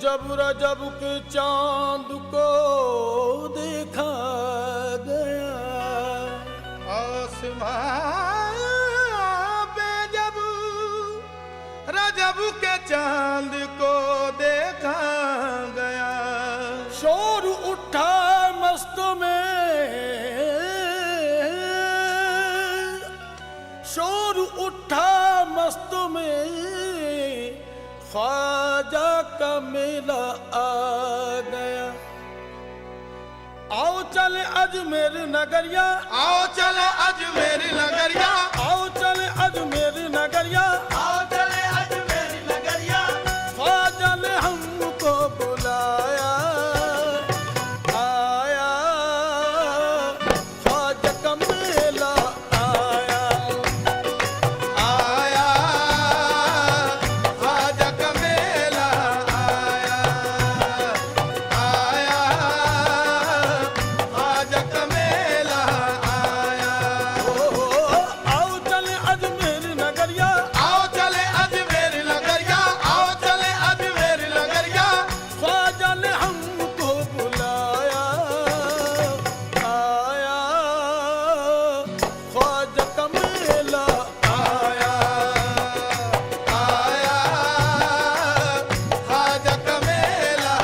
जब रजब के चांद को देखा गया, आसमां पे जब रजब के चांद को देखा गया, शोर उठा मस्त में, शोर उठा मस्त में, ख्वाजा का मेला आ गया। आओ चले अजमेर नगरिया, आओ चले अजमेर नगरिया, आओ चले अजमेर नगरिया, आओ चले अजमेर नगरिया, ख्वाजा ने हमको बुलाया, आया ख्वाजा का मेला आया, आया ख्वाजा का मेला आया, आया ख्वाजा का मेला आया। आओ चले अजमेर नगरिया, आओ चले अजमेर नगरिया, आओ चले अजमेर नगरिया, ख्वाजा ने हमको बुलाया, आया ख्वाजा का मेला आया, आया ख्वाजा का मेला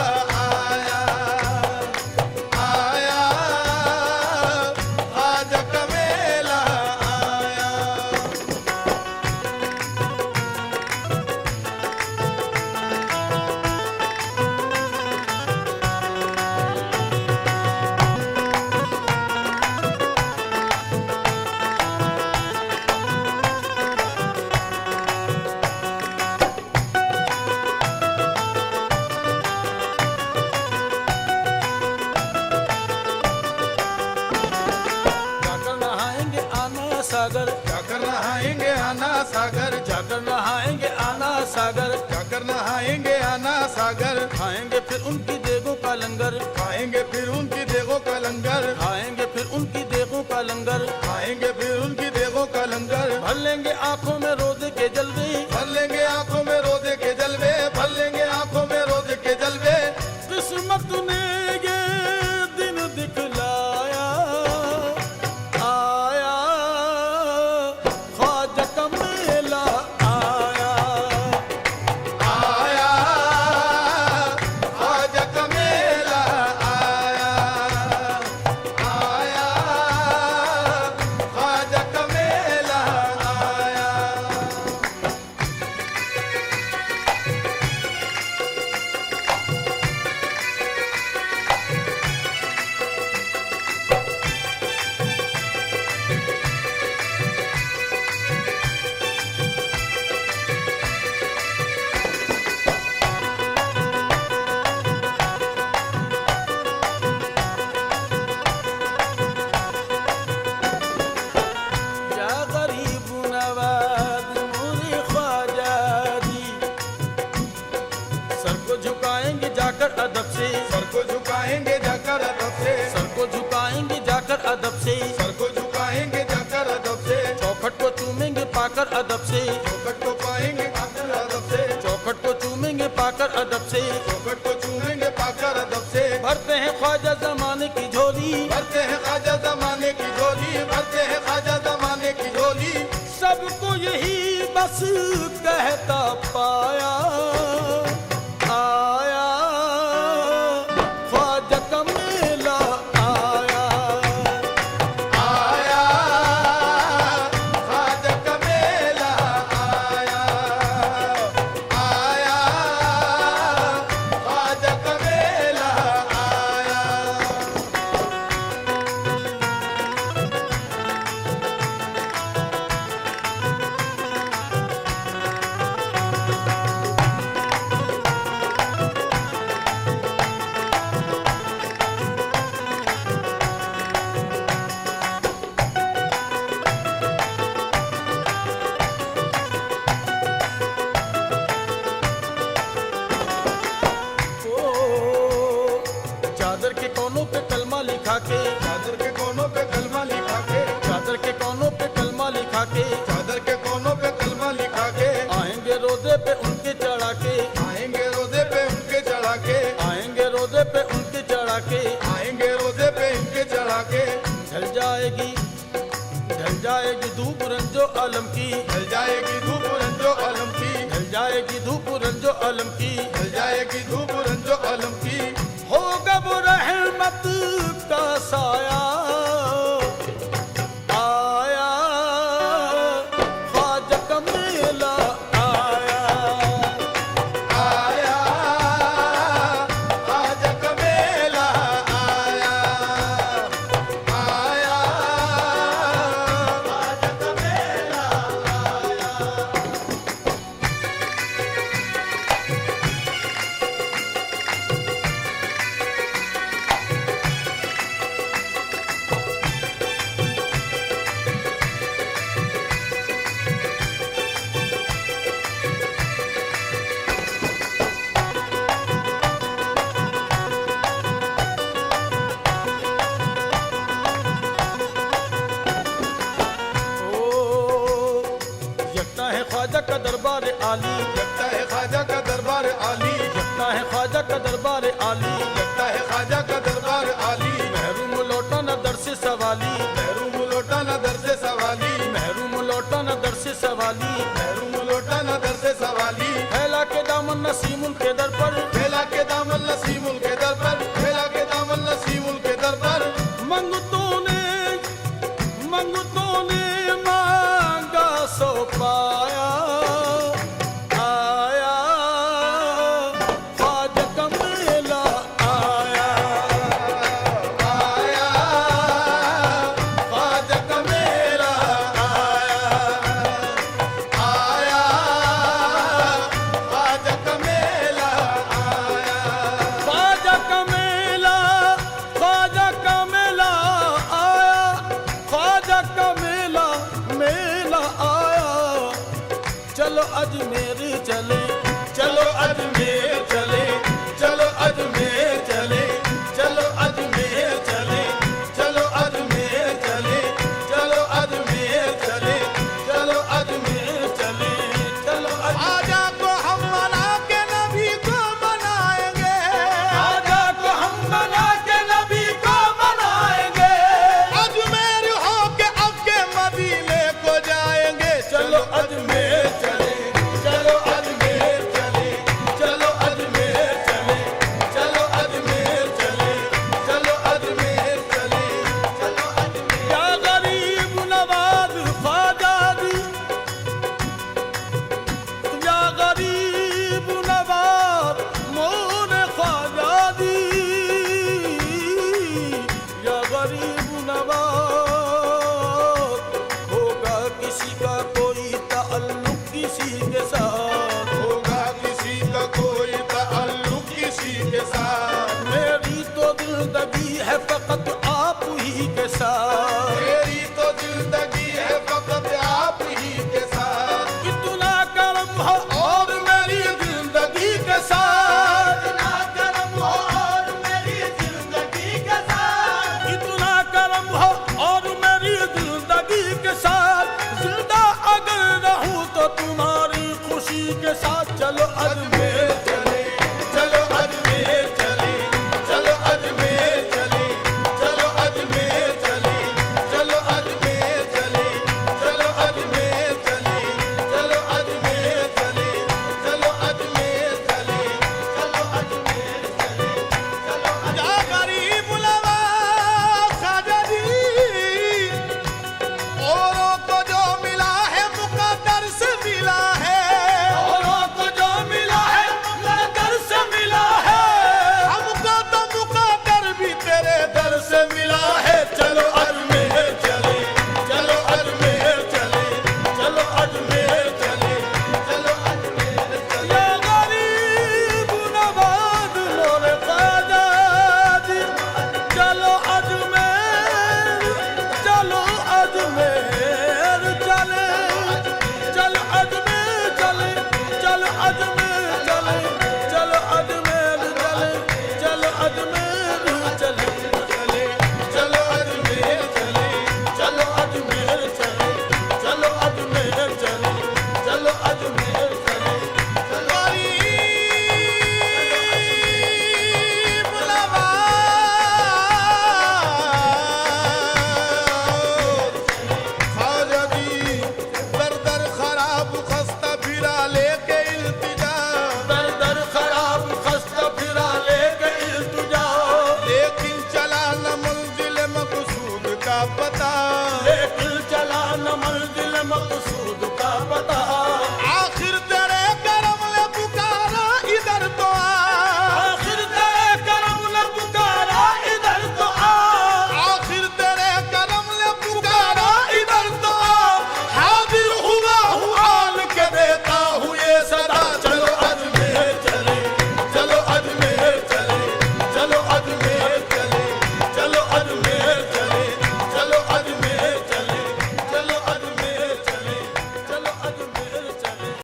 आया, आया ख्वाजा का मेला आया। जाकर नहाएंगे आना सागर, जाकर नहाएंगे आना सागर, जाकर नहाएंगे आना सागर, जाकर नहाएंगे आना सागर, खाएंगे फिर उनकी देगों का लंगर, खाएंगे फिर उनकी देगों का लंगर, खाएंगे फिर उनकी देगों का लंगर, खाएंगे फिर उनकी देगों का लंगर, भर लेंगे आंखों में रोजे के जलवे, भर लेंगे आंखों में रोजे के जलवे, भर लेंगे आंखों में रोजे के जलवे। किस्मत ने ये दिन दिखलाया, आया ख्वाजा का मेला आया, आया ख्वाजा का मेला आया, आया ख्वाजा का मेला आया। या गरीब नवाज नूरी ख्वाजा दी, सर को झुकाएंगे जाकर अदब से, सर को झुकाएंगे जाकर अदब से, सर को झुकाएंगे जाकर अदब से, सर को झुकाएंगे जाकर अदब से, चौखट को चूमेंगे पाकर अदब से, चौखट को पाएंगे पाकर अदब से, चौखट को चूमेंगे पाकर अदब से, चौखट को चूमेंगे पाकर अदब से। भरते हैं ख्वाजा जमाने की झोली, भरते हैं ख्वाजा जमाने की झोली, भरते हैं ख्वाजा जमाने की झोली। सबको यही बस कहता पाया, आया ख्वाजा का मेला आया, आया ख्वाजा का मेला आया, आया ख्वाजा का मेला आया। चादर के कोनों पे कलमा लिखा के, चादर के कोनों पे कलमा लिखा के, चादर के कोनों पे कलमा लिखा के, चादर के कोनों पे कलमा लिखा के, आएंगे रोजे पे उनके चढ़ा के, आएंगे रोजे पे उनके चढ़ा जाएगी धूप रंजो आलम की, ढल जाएगी धूप रंजो आलम की, ढल जाएगी धूप रंजो आलम की, ढल जाएगी धूप रंजो आलम की। होगा वो रहमत का साया आया, ख्वाजा का मेला आया, आया ख्वाजा का मेला आया, आया ख्वाजा का मेला आया। यकता है ख्वाजा का दरबार आली, लगता है ख्वाजा का दरबार आली, यकता है ख्वाजा का दरबार आली, लगता है ख्वाजा का दरबार आली। महरूम लौटा न दर से सवाली, महरूम लौटा न दर से सवाली, महरूम लौटा न दर से सवाली, महरूम लौटा न दर से सवाली। फैला के दामन नसीमुल के दर पर, फैला के दामन नसीमुल के दर पर, फैला के दामन नसीमुल के दर पर। मंगतों ने मांगा सो पाया, आया ख्वाजा का मेला आया, आया ख्वाजा का मेला आया, आया ख्वाजा का मेला आया। ख्वाजा का मेला, ख्वाजा का मेला आया, ख्वाजा का मेला मेला आया। चलो अजमेर चले, चलो अजमेर चले, चलो अजमेर चले, चलो अजमेर चले, चलो अजमेर चले, चलो अजमेर चले, चलो अजमेर चले, चलो आजा को हम मना के नबी को मनाएंगे, ख्वाजा को हम बना के नबी को मनाएंगे। अजमेर हो के अब के मदीने को जाएंगे। चलो अजमेर चले, चलो अजमेर चले, चलो अजमेर चले, चलो अजमेर चले, चलो अजमेर चले, चलो अजमेर। या गरीब नवाज ख्वाजा दी, या गरीब नवाज मोर ख्वाजा दी, या गरीब नवाज। होगा किसी का कोई ताल्लुक किसी के साथ, होगा किसी का कोई ताल्लुक किसी के साथ, मेरी तो जिंदगी है फकत आप ही के साथ। मेरी तो जिंदगी है फकत आप ही के साथ। इतना करम हो और मेरी जिंदगी के साथ, इतना करम हो और मेरी जिंदगी के साथ, इतना करम हो और मेरी जिंदगी के साथ। जिंदा अगर रहूं तो तुम्हारी खुशी के साथ।